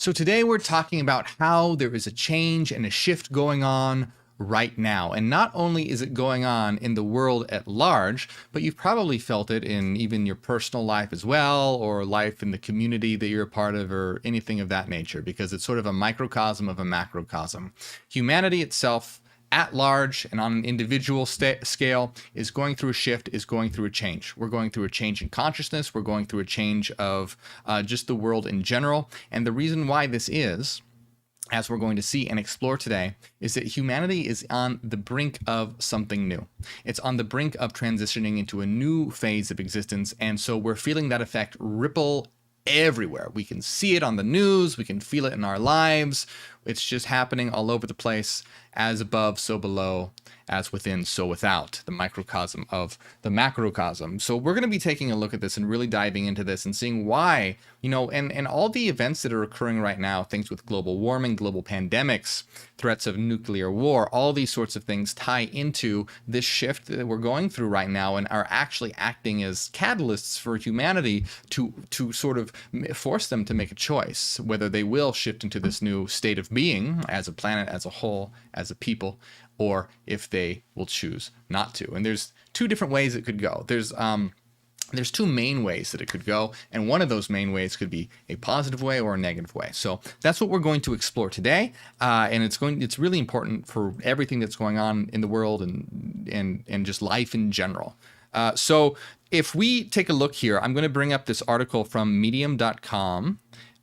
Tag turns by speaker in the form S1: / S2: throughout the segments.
S1: So today we're talking about how there is a change and a shift going on right now. And not only is it going on in the world at large, but you've probably felt it in even your personal life as well, or life in the community that you're a part of, or anything of that nature, because it's sort of a microcosm of a macrocosm. Humanity itself at large and on an individual scale is going through a shift, is going through a change. We're going through a change in consciousness. We're going through a change of just the world in general. And the reason why this is, as we're going to see and explore today, is that humanity is on the brink of something new. It's on the brink of transitioning into a new phase of existence. And so we're feeling that effect ripple everywhere. We can see it on the news. We can feel it in our lives. It's just happening all over the place. As above, so below. As within, so without. The microcosm of the macrocosm. So we're going to be taking a look at this and really diving into this and seeing why, and all the events that are occurring right now, things with global warming, global pandemics, threats of nuclear war, all these sorts of things tie into this shift that we're going through right now and are actually acting as catalysts for humanity to sort of force them to make a choice, whether they will shift into this new state of being as a planet, as a whole, as a people, or if they will choose not to. And there's two different ways it could go. There's two main ways that it could go, and one of those main ways could be a positive way or a negative way. So that's what we're going to explore today, and it's really important for everything that's going on in the world and just life in general. So if we take a look here, I'm going to bring up this article from medium.com.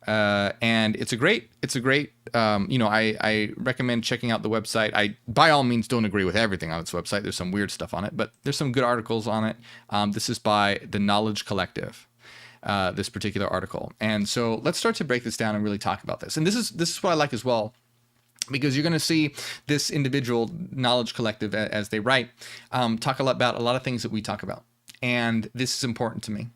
S1: And it's a great, I recommend checking out the website. I, by all means, don't agree with everything on its website. There's some weird stuff on it, but there's some good articles on it. This is by the Knowledge Collective, this particular article. And so let's start to break this down and really talk about this. And this is what I like as well, because you're going to see this individual Knowledge Collective, as they write, talk about a lot of things that we talk about. And this is important to me.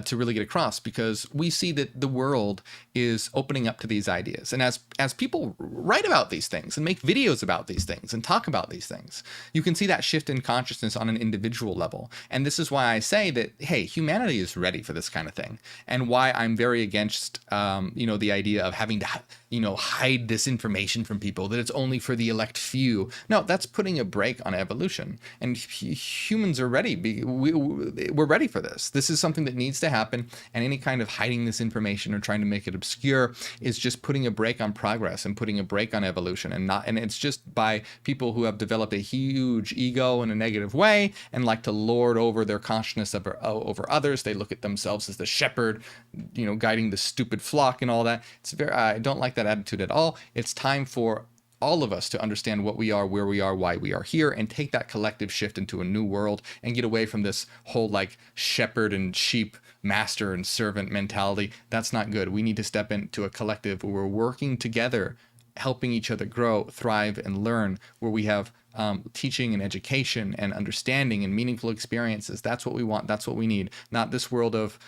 S1: To really get across, because we see that the world is opening up to these ideas. And as people write about these things and make videos about these things and talk about these things, you can see that shift in consciousness on an individual level. And this is why I say that, hey, humanity is ready for this kind of thing, and why I'm very against, the idea of having to, hide this information from people, that it's only for the elect few. No, that's putting a brake on evolution. And humans are ready. We're ready for this. This is something that needs to happen, and any kind of hiding this information or trying to make it obscure is just putting a brake on progress and putting a brake on evolution, and it's just by people who have developed a huge ego in a negative way and like to lord over their consciousness over others. They look at themselves as the shepherd, guiding the stupid flock and all that. I don't like that attitude at all. It's time for all of us to understand what we are, where we are, why we are here, and take that collective shift into a new world and get away from this whole like shepherd and sheep, master and servant mentality. That's not good. We need to step into a collective where we're working together, helping each other grow, thrive, and learn, where we have teaching and education and understanding and meaningful experiences. That's what we want. That's what we need. Not this world of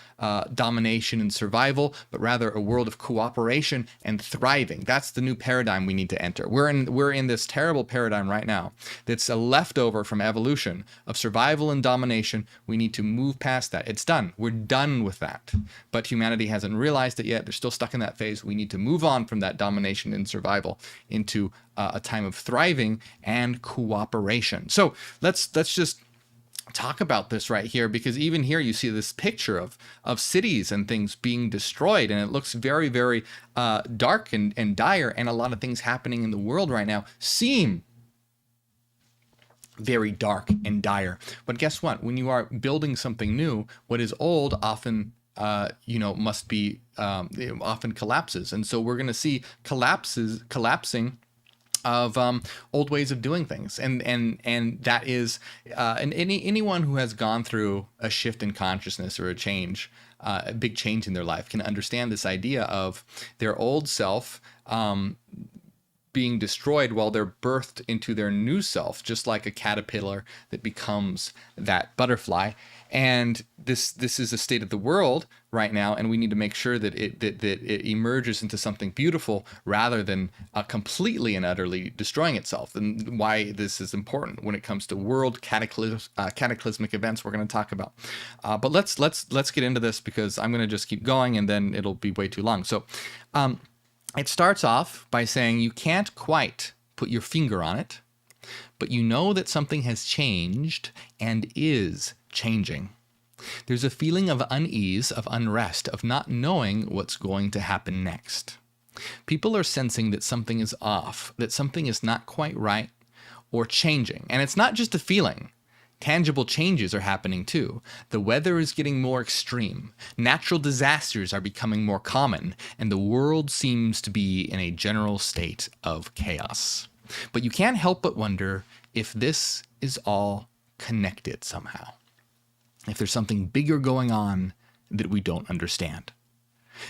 S1: domination and survival, but rather a world of cooperation and thriving. That's the new paradigm we need to enter. We're in this terrible paradigm right now that's a leftover from evolution of survival and domination. We need to move past that. It's done. We're done with that. But humanity hasn't realized it yet. They're still stuck in that phase. We need to move on from that domination and survival into a time of thriving and cooperation. So let's just talk about this right here, because even here you see this picture of cities and things being destroyed, and it looks very, very dark and dire, and a lot of things happening in the world right now seem very dark and dire. But guess what? When you are building something new, what is old often must be it often collapses. And so we're going to see collapsing of old ways of doing things, and that is and anyone who has gone through a shift in consciousness or a big change in their life can understand this idea of their old self being destroyed while they're birthed into their new self, just like a caterpillar that becomes that butterfly. And this is a state of the world right now, and we need to make sure that it emerges into something beautiful rather than completely and utterly destroying itself. And why this is important when it comes to world cataclysmic events we're going to talk about. But let's get into this, because I'm going to just keep going and then it'll be way too long. So It starts off by saying you can't quite put your finger on it, but you know that something has changed and is changing. There's a feeling of unease, of unrest, of not knowing what's going to happen next. People are sensing that something is off, that something is not quite right or changing. And it's not just a feeling. Tangible changes are happening too. The weather is getting more extreme. Natural disasters are becoming more common, and the world seems to be in a general state of chaos. But you can't help but wonder if this is all connected somehow. If there's something bigger going on that we don't understand.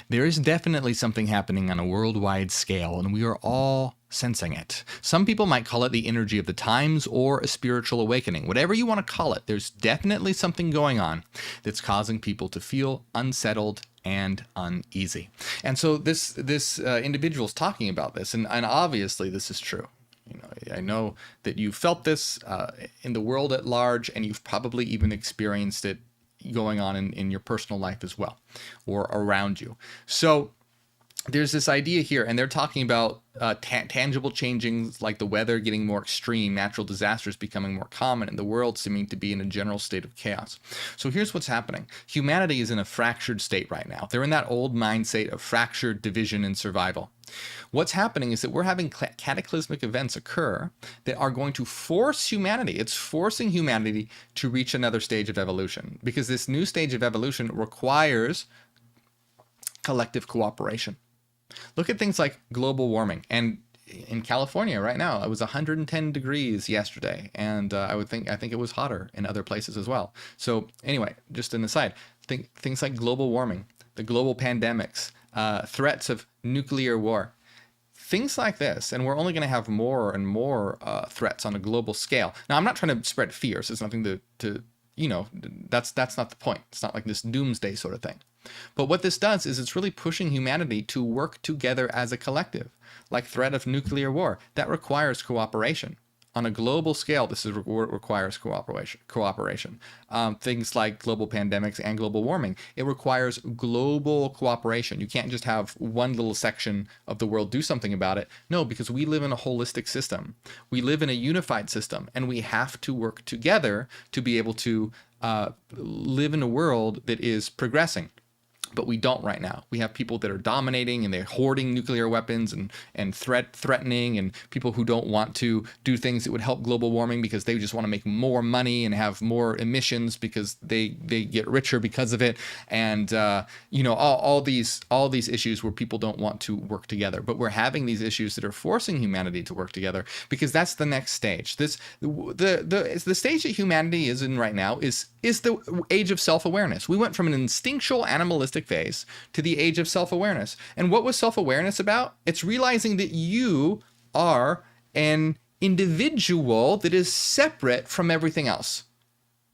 S1: There is definitely something happening on a worldwide scale, and we are all sensing it. Some people might call it the energy of the times or a spiritual awakening. Whatever you want to call it, there's definitely something going on that's causing people to feel unsettled and uneasy. And so this individual is talking about this, and obviously this is true. You know, I know that you've felt this in the world at large, and you've probably even experienced it going on in your personal life as well, or around you. So there's this idea here, and they're talking about tangible changes like the weather getting more extreme, natural disasters becoming more common, and the world seeming to be in a general state of chaos. So here's what's happening. Humanity is in a fractured state right now. They're in that old mindset of fractured division and survival. What's happening is that we're having cataclysmic events occur that are going to force humanity. It's forcing humanity to reach another stage of evolution, because this new stage of evolution requires collective cooperation. Look at things like global warming. And in California right now, it was 110 degrees yesterday. And I think it was hotter in other places as well. So anyway, just an aside, things like global warming, the global pandemics, threats of nuclear war, things like this. And we're only going to have more and more threats on a global scale. Now, I'm not trying to spread fears. It's nothing to you know, that's not the point. It's not like this doomsday sort of thing. But what this does is it's really pushing humanity to work together as a collective, like threat of nuclear war. That requires cooperation. On a global scale, this requires cooperation. Things like global pandemics and global warming, it requires global cooperation. You can't just have one little section of the world do something about it. No, because we live in a holistic system. We live in a unified system, and we have to work together to be able to live in a world that is progressing. But we don't right now. We have people that are dominating, and they're hoarding nuclear weapons and threatening, and people who don't want to do things that would help global warming because they just want to make more money and have more emissions because they get richer because of it. And all these issues where people don't want to work together. But we're having these issues that are forcing humanity to work together, because that's the next stage. The stage that humanity is in right now is the age of self-awareness. We went from an instinctual animalistic phase to the age of self-awareness. And what was self-awareness about? It's realizing that you are an individual that is separate from everything else.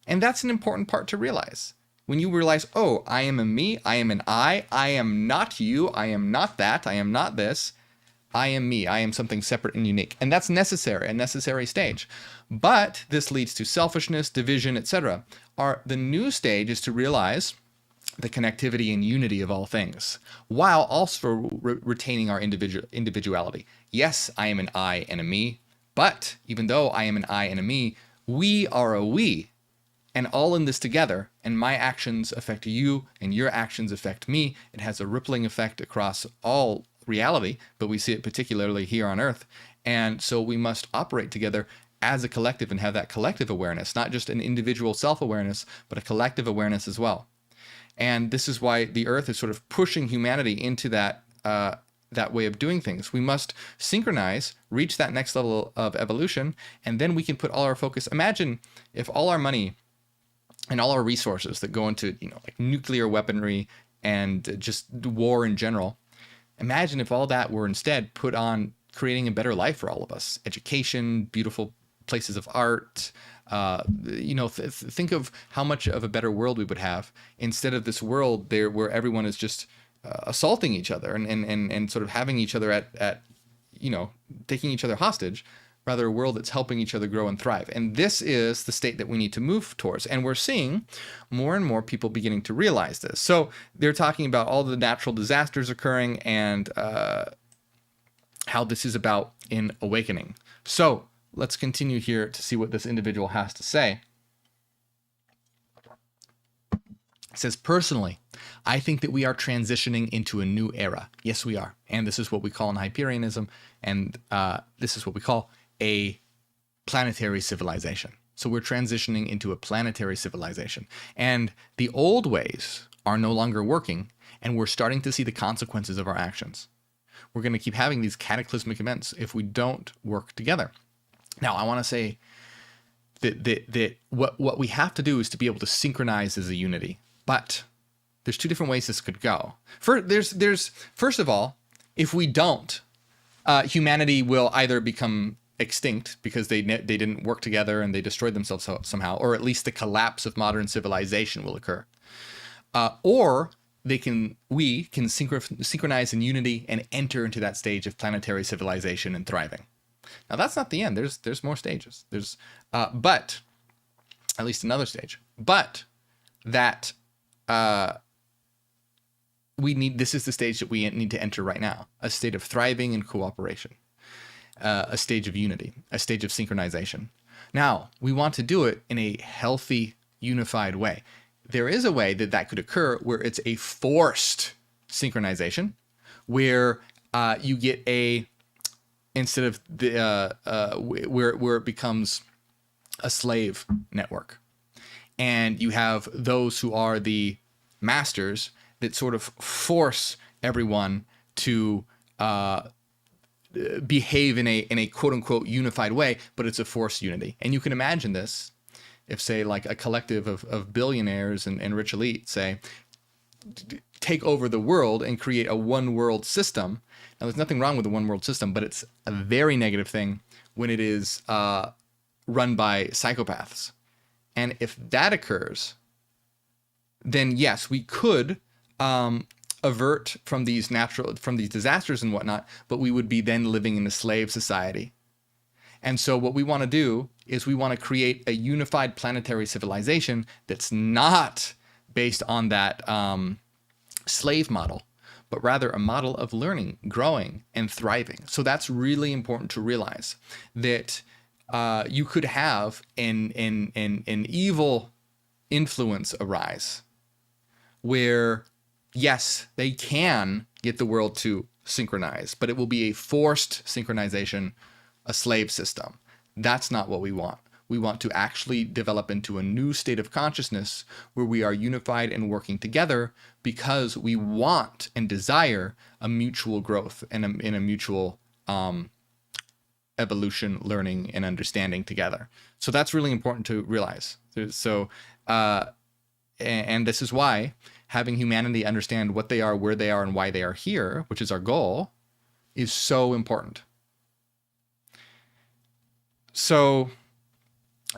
S1: And that's an important part to realize. When you realize, oh, I am a me, I am an I am not you, I am not that, I am not this. I am me. I am something separate and unique. And that's necessary, a necessary stage. But this leads to selfishness, division, etc. The new stage is to realize the connectivity and unity of all things, while also retaining our individuality. Yes, I am an I and a me, but even though I am an I and a me, we are a we, and all in this together, and my actions affect you, and your actions affect me. It has a rippling effect across all reality, but we see it particularly here on Earth. And so we must operate together as a collective and have that collective awareness, not just an individual self-awareness, but a collective awareness as well. And this is why the Earth is sort of pushing humanity into that way of doing things. We must synchronize, reach that next level of evolution, and then we can put all our focus. Imagine if all our money and all our resources that go into, like nuclear weaponry and just war in general, imagine if all that were instead put on creating a better life for all of us. Education, beautiful places of art. Think of how much of a better world we would have instead of this world there where everyone is just assaulting each other and sort of having each other at taking each other hostage. Rather, a world that's helping each other grow and thrive. And this is the state that we need to move towards. And we're seeing more and more people beginning to realize this. So they're talking about all the natural disasters occurring and how this is about in awakening. So let's continue here to see what this individual has to say. It says, personally, I think that we are transitioning into a new era. Yes, we are. And this is what we call in Hyperianism, and this is what we call a planetary civilization. So we're transitioning into a planetary civilization. And the old ways are no longer working, and we're starting to see the consequences of our actions. We're going to keep having these cataclysmic events if we don't work together. Now, I want to say that what we have to do is to be able to synchronize as a unity. But there's two different ways this could go. First of all, if we don't, humanity will either become extinct because they didn't work together and they destroyed themselves somehow, or at least the collapse of modern civilization will occur. Or we can synchronize in unity and enter into that stage of planetary civilization and thriving. Now that's not the end. There's more stages. But at least another stage. But that this is the stage that we need to enter right now, a state of thriving and cooperation, a stage of unity, a stage of synchronization. Now, we want to do it in a healthy, unified way. There is a way that could occur where it's a forced synchronization, where you get instead of where it becomes a slave network. And you have those who are the masters that sort of force everyone to behave in a quote unquote unified way, but it's a forced unity. And you can imagine this if, say, like a collective of billionaires and rich elite, say, take over the world and create a one world system. Now, there's nothing wrong with the one world system, but it's a very negative thing when it is run by psychopaths. And if that occurs, then yes, we could avert from these disasters and whatnot, but we would be then living in a slave society. And so what we want to do is we want to create a unified planetary civilization that's not based on that slave model, but rather a model of learning, growing, and thriving. So that's really important to realize, that you could have an evil influence arise where, yes, they can get the world to synchronize, but it will be a forced synchronization, a slave system. That's not what we want. We want to actually develop into a new state of consciousness where we are unified and working together because we want and desire a mutual growth and a mutual evolution, learning, and understanding together. So that's really important to realize. So, and this is why having humanity understand what they are, where they are, and why they are here, which is our goal, is so important. So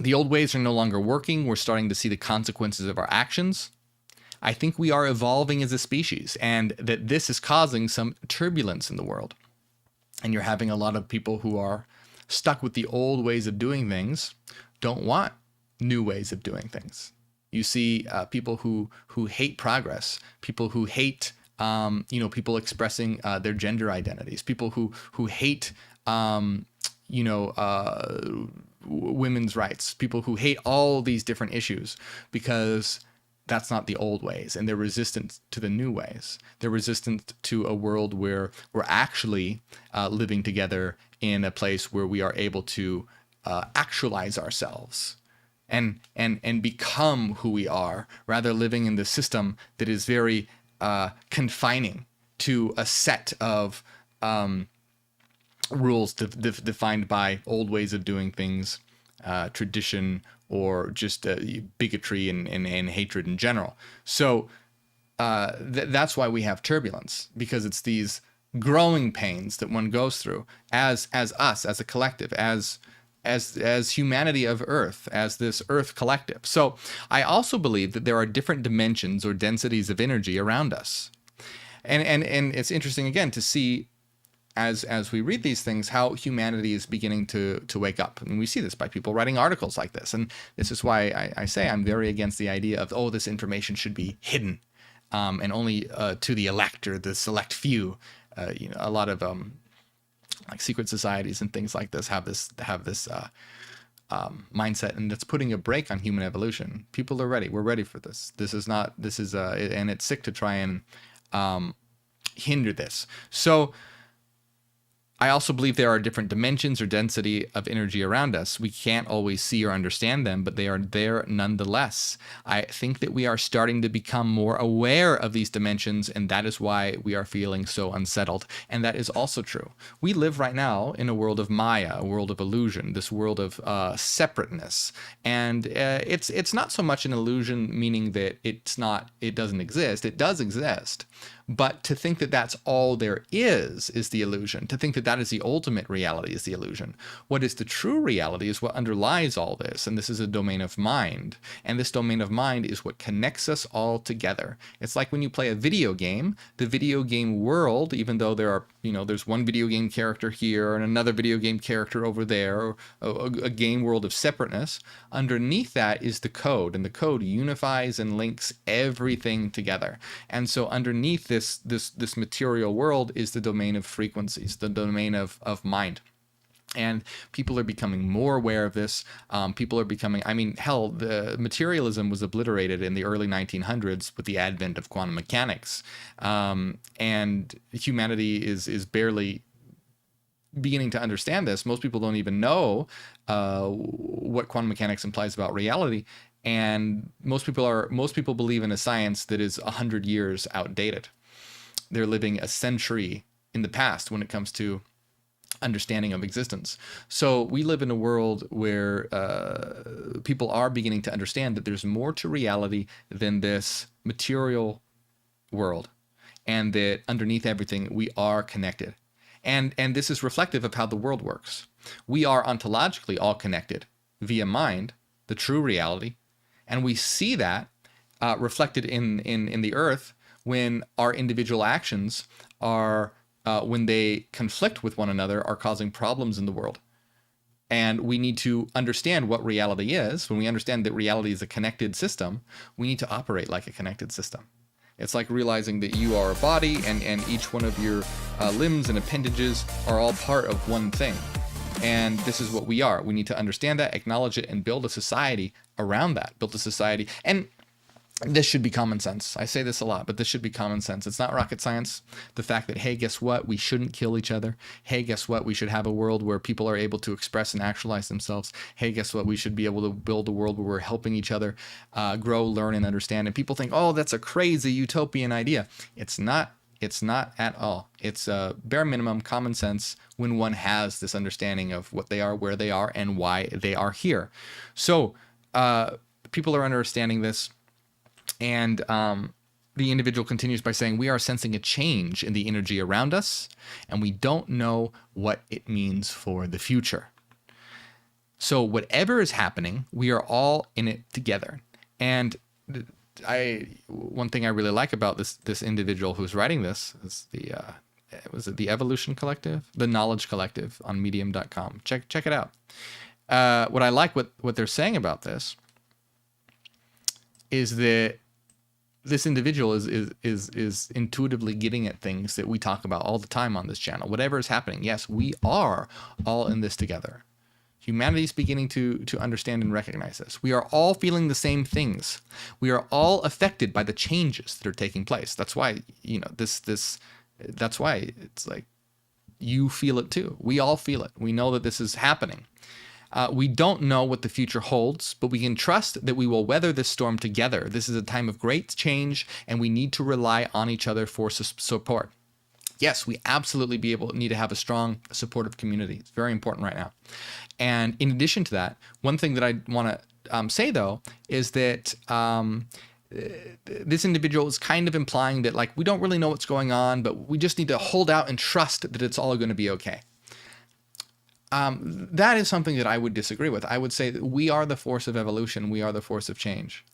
S1: the old ways are no longer working. We're starting to see the consequences of our actions. I think we are evolving as a species, and that this is causing some turbulence in the world. And you're having a lot of people who are stuck with the old ways of doing things, don't want new ways of doing things. You see people who hate progress, people who hate, people expressing their gender identities, people who hate, women's rights, people who hate all these different issues because that's not the old ways, and they're resistant to the new ways. They're resistant to a world where we're actually living together in a place where we are able to actualize ourselves and become who we are, rather living in the system that is very confining to a set of rules defined by old ways of doing things, tradition, or just bigotry and hatred in general. So that's why we have turbulence, because it's these growing pains that one goes through as us, as a collective, as humanity of Earth, as this Earth collective. So I also believe that there are different dimensions or densities of energy around us. And it's interesting, again, to see as we read these things, how humanity is beginning to wake up. And we see this by people writing articles like this. And this is why I say I'm very against the idea of, this information should be hidden and only to the elect or the select few. A lot of like secret societies and things like this have this mindset, and it's putting a brake on human evolution. People are ready. We're ready for this. And it's sick to try and hinder this. So I also believe there are different dimensions or density of energy around us. We can't always see or understand them, but they are there nonetheless. I think that we are starting to become more aware of these dimensions, and that is why we are feeling so unsettled. And that is also true. We live right now in a world of Maya, a world of illusion, this world of separateness. And it's not so much an illusion, meaning that it doesn't exist. It does exist. But to think that that's all there is the illusion. To think that that is the ultimate reality is the illusion. What is the true reality is what underlies all this. And this is a domain of mind. And this domain of mind is what connects us all together. It's like when you play a video game, the video game world, even though there's one video game character here and another video game character over there, or a game world of separateness, underneath that is the code. And the code unifies and links everything together. And so underneath this material world is the domain of frequencies, the domain of mind. And people are becoming more aware of this. People are becoming, the materialism was obliterated in the early 1900s with the advent of quantum mechanics. And humanity is barely beginning to understand this. Most people don't even know what quantum mechanics implies about reality. And most people believe in a science that is 100 years outdated. They're living a century in the past when it comes to understanding of existence. So we live in a world where people are beginning to understand that there's more to reality than this material world, and that underneath everything we are connected. And this is reflective of how the world works. We are ontologically all connected via mind, the true reality, and we see that reflected in the earth when our individual actions are, when they conflict with one another, are causing problems in the world. And we need to understand what reality is. When we understand that reality is a connected system, we need to operate like a connected system. It's like realizing that you are a body, and each one of your limbs and appendages are all part of one thing. And this is what we are. We need to understand that, acknowledge it, and build a society around that. Build a society. And this should be common sense. I say this a lot, but this should be common sense. It's not rocket science. The fact that, hey, guess what? We shouldn't kill each other. Hey, guess what? We should have a world where people are able to express and actualize themselves. Hey, guess what? We should be able to build a world where we're helping each other grow, learn, and understand. And people think, oh, that's a crazy utopian idea. It's not. It's not at all. It's a bare minimum common sense when one has this understanding of what they are, where they are, and why they are here. So people are understanding this. And the individual continues by saying, we are sensing a change in the energy around us, and we don't know what it means for the future. So whatever is happening, we are all in it together. And one thing I really like about this individual who's writing this is was it the Evolution Collective? The Knowledge Collective on medium.com. Check it out. What I like what they're saying about this is that this individual is intuitively getting at things that we talk about all the time on this channel. Whatever is happening, yes, we are all in this together. Humanity is beginning to understand and recognize this. We are all feeling the same things. We are all affected by the changes that are taking place. That's why, that's why it's like you feel it too. We all feel it. We know that this is happening. We don't know what the future holds, but we can trust that we will weather this storm together. This is a time of great change, and we need to rely on each other for support. Yes, we absolutely need to have a strong, supportive community. It's very important right now. And in addition to that, one thing that I want to say, though, is that this individual is kind of implying that, like, we don't really know what's going on, but we just need to hold out and trust that it's all going to be okay. That is something that I would disagree with. I would say that we are the force of evolution. We are the force of change.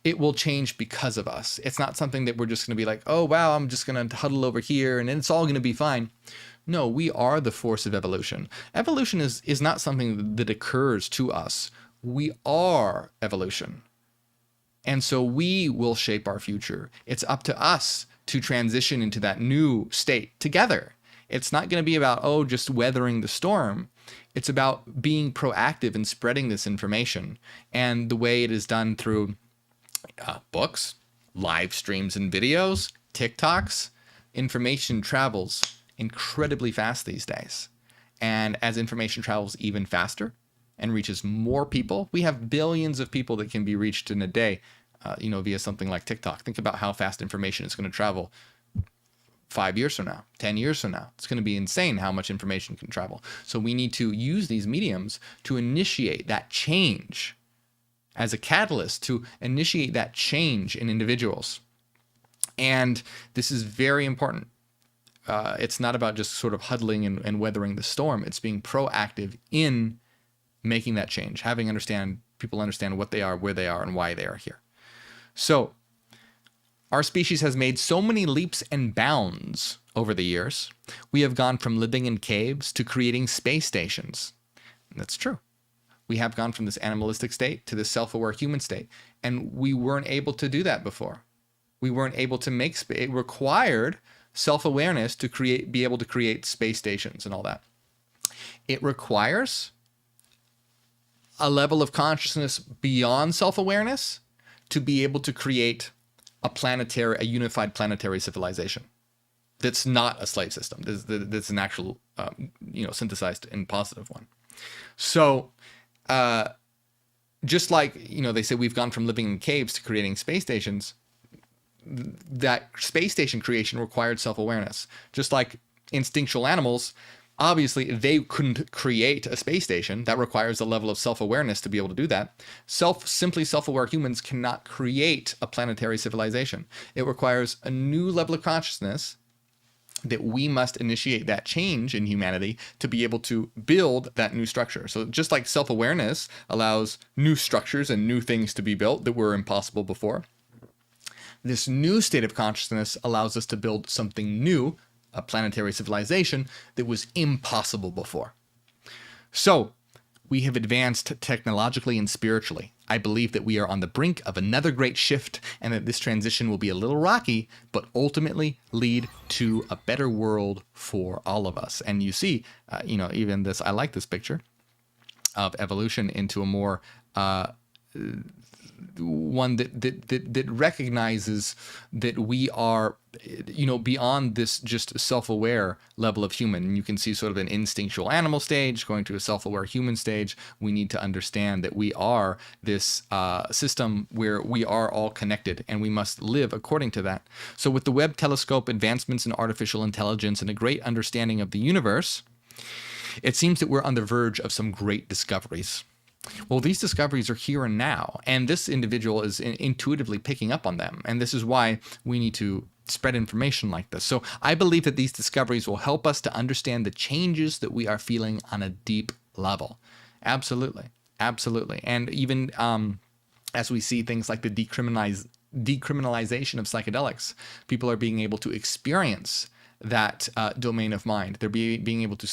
S1: It will change because of us. It's not something that we're just going to be like, oh, wow, I'm just going to huddle over here and it's all going to be fine. No, we are the force of evolution. Evolution is not something that occurs to us. We are evolution. And so we will shape our future. It's up to us to transition into that new state together. It's not going to be about, oh, just weathering the storm. It's about being proactive and spreading this information. And the way it is done through books, live streams and videos, TikToks, information travels incredibly fast these days. And as information travels even faster and reaches more people, we have billions of people that can be reached in a day, via something like TikTok. Think about how fast information is going to travel 5 years from now, 10 years from now. It's going to be insane how much information can travel. So we need to use these mediums to initiate that change, as a catalyst to initiate that change in individuals. And this is very important. It's not about just sort of huddling and weathering the storm. It's being proactive in making that change, having people understand what they are, where they are, and why they are here. So our species has made so many leaps and bounds over the years. We have gone from living in caves to creating space stations. And that's true. We have gone from this animalistic state to this self-aware human state. And we weren't able to do that before. We weren't able to make space. It required self-awareness to be able to create space stations and all that. It requires a level of consciousness beyond self-awareness to be able to create a unified planetary civilization. That's not a slave system. That's an actual, synthesized and positive one. So, just like, they say we've gone from living in caves to creating space stations, that space station creation required self-awareness. Just like instinctual animals, obviously they couldn't create a space station. That requires a level of self-awareness to be able to do that. Simply self-aware humans cannot create a planetary civilization. It requires a new level of consciousness that we must initiate that change in humanity to be able to build that new structure. So just like self-awareness allows new structures and new things to be built that were impossible before, this new state of consciousness allows us to build something new, a planetary civilization that was impossible before. So we have advanced technologically and spiritually. I believe that we are on the brink of another great shift and that this transition will be a little rocky, but ultimately lead to a better world for all of us. And you see, even this, I like this picture of evolution into a more one that recognizes that we are, beyond this just self-aware level of human. And you can see sort of an instinctual animal stage going to a self-aware human stage. We need to understand that we are this system where we are all connected and we must live according to that. So with the Webb telescope, advancements in artificial intelligence, and a great understanding of the universe, it seems that we're on the verge of some great discoveries. Well, these discoveries are here and now, and this individual is intuitively picking up on them. And this is why we need to spread information like this. So I believe that these discoveries will help us to understand the changes that we are feeling on a deep level. Absolutely. Absolutely. And even as we see things like the decriminalization of psychedelics, people are being able to experience that domain of mind. They're being able to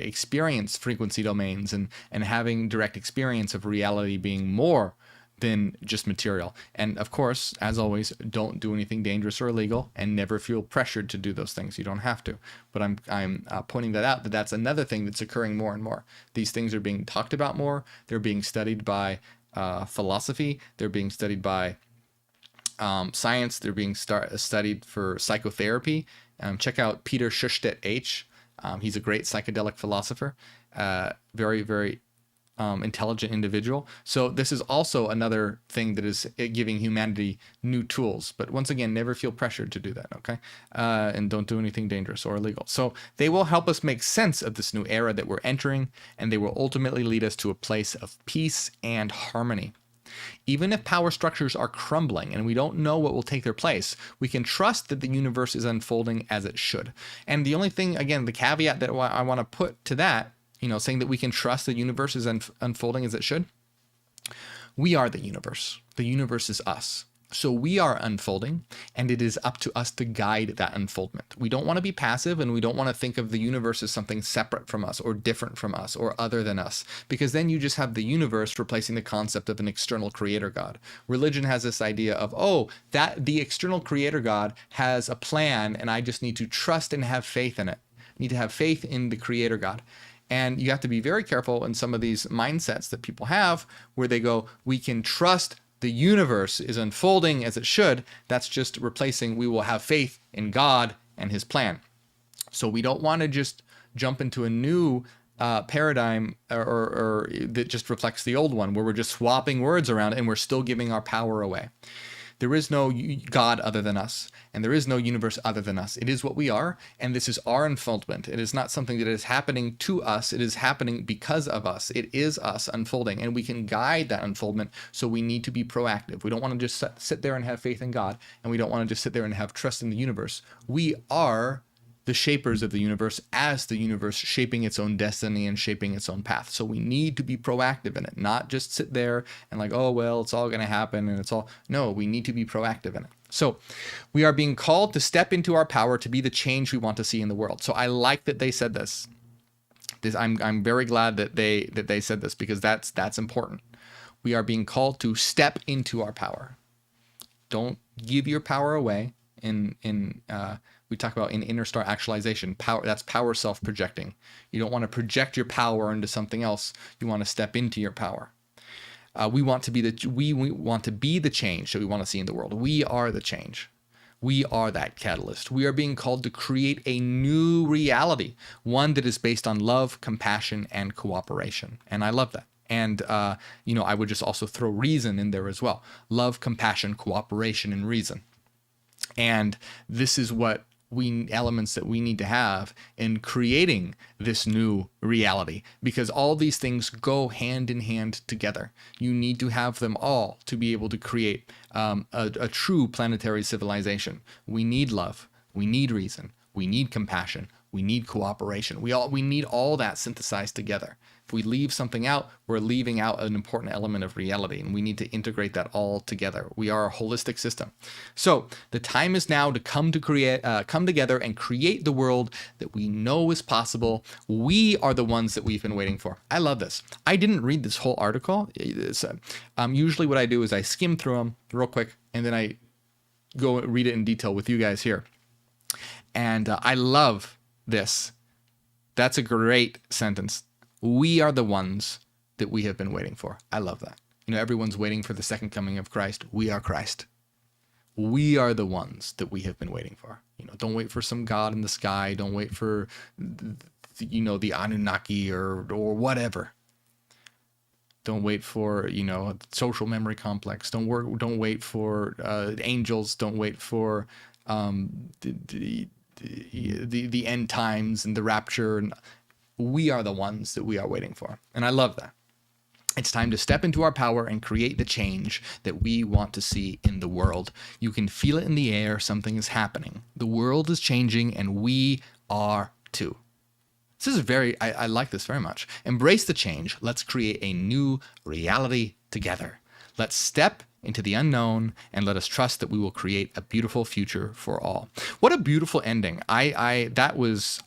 S1: experience frequency domains and having direct experience of reality being more than just material. And of course, as always, don't do anything dangerous or illegal, and never feel pressured to do those things. You don't have to. But I'm pointing that out, that's another thing that's occurring more and more. These things are being talked about more. They're being studied by philosophy. They're being studied by science. They're being studied for psychotherapy. Check out Peter Schustedt H. He's a great psychedelic philosopher, very, very intelligent individual. So this is also another thing that is giving humanity new tools. But once again, never feel pressured to do that, okay? And don't do anything dangerous or illegal. So they will help us make sense of this new era that we're entering, and they will ultimately lead us to a place of peace and harmony. Even if power structures are crumbling and we don't know what will take their place, we can trust that the universe is unfolding as it should. And the only thing, again, the caveat that I want to put to that, saying that we can trust the universe is unfolding as it should, we are the universe. The universe is us. So we are unfolding, and it is up to us to guide that unfoldment. We don't want to be passive, and we don't want to think of the universe as something separate from us or different from us or other than us, because then you just have the universe replacing the concept of an external creator God. Religion has this idea of, that the external creator God has a plan, and I just need to trust and have faith in it. need to have faith in the Creator God. And you have to be very careful in some of these mindsets that people have where they go, we can trust the universe is unfolding as it should. That's just replacing, we will have faith in God and his plan. So we don't want to just jump into a new paradigm or that just reflects the old one, where we're just swapping words around and we're still giving our power away. There is no God other than us, and there is no universe other than us. It is what we are, and this is our unfoldment. It is not something that is happening to us. It is happening because of us. It is us unfolding, and we can guide that unfoldment, so we need to be proactive. We don't want to just sit there and have faith in God, and we don't want to just sit there and have trust in the universe. We are the shapers of the universe, as the universe shaping its own destiny and shaping its own path. So we need to be proactive in it, not just sit there and like, oh, well, it's all going to happen and it's all. No, we need to be proactive in it. So we are being called to step into our power to be the change we want to see in the world. So I like that they said this. I'm very glad that they said this, because that's important. We are being called to step into our power. Don't give your power away. We talk about in inner star actualization, power. That's power self-projecting. You don't want to project your power into something else. You want to step into your power. We want to be the change that we want to see in the world. We are the change. We are that catalyst. We are being called to create a new reality, one that is based on love, compassion, and cooperation. And I love that. And, I would just also throw reason in there as well. Love, compassion, cooperation, and reason. And this is what elements that we need to have in creating this new reality, because all these things go hand in hand together. You need to have them all to be able to create a true planetary civilization. We need love. We need reason. We need compassion. We need cooperation. We need all that synthesized together. If we leave something out, we're leaving out an important element of reality, and we need to integrate that all together. We are a holistic system. So the time is now to come together and create the world that we know is possible. We are the ones that we've been waiting for. I love this. I didn't read this whole article. Usually what I do is I skim through them real quick, and then I go read it in detail with you guys here. And I love this. That's a great sentence. We are the ones that we have been waiting for. I love that. Everyone's waiting for the second coming of Christ. We are Christ. We are the ones that we have been waiting for. Don't wait for some God in the sky. Don't wait for, the Anunnaki or whatever. Don't wait for, social memory complex. Don't wait for angels. Don't wait for the end times and the rapture. And we are the ones that we are waiting for. And I love that. It's time to step into our power and create the change that we want to see in the world. You can feel it in the air. Something is happening. The world is changing, and we are too. This is I like this very much. Embrace the change. Let's create a new reality together. Let's step into the unknown, and let us trust that we will create a beautiful future for all. What a beautiful ending. That was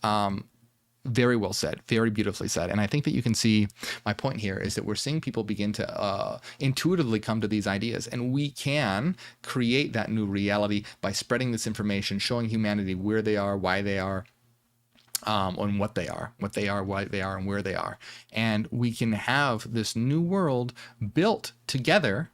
S1: very well said, very beautifully said. And I think that you can see my point here is that we're seeing people begin to intuitively come to these ideas, and we can create that new reality by spreading this information, showing humanity where they are, why they are, on what they are, why they are, and where they are. And we can have this new world built together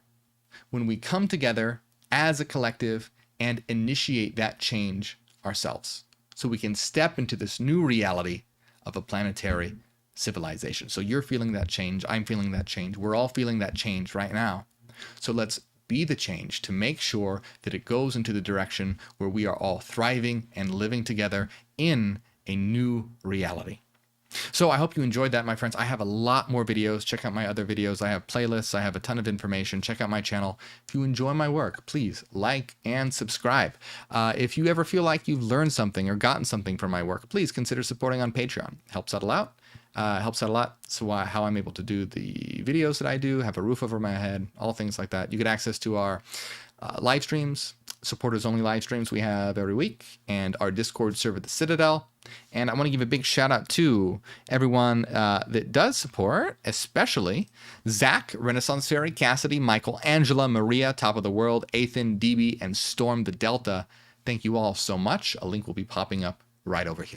S1: when we come together as a collective and initiate that change ourselves. So we can step into this new reality of a planetary civilization. So you're feeling that change. I'm feeling that change. We're all feeling that change right now. So let's be the change to make sure that it goes into the direction where we are all thriving and living together in a new reality. So I hope you enjoyed that, my friends. I have a lot more videos. Check out my other videos. I have playlists. I have a ton of information. Check out my channel. If you enjoy my work, please like and subscribe. If you ever feel like you've learned something or gotten something from my work, please consider supporting on Patreon. Helps out a lot. Helps out a lot. So how I'm able to do the videos that I do, have a roof over my head, all things like that. You get access to our live streams, supporters only live streams we have every week, and our Discord server, The Citadel. And I want to give a big shout out to everyone that does support, especially Zach, Renaissance Fairy, Cassidy, Michael, Angela, Maria, Top of the World, Athan, DB, and Storm the Delta. Thank you all so much. A link will be popping up right over here.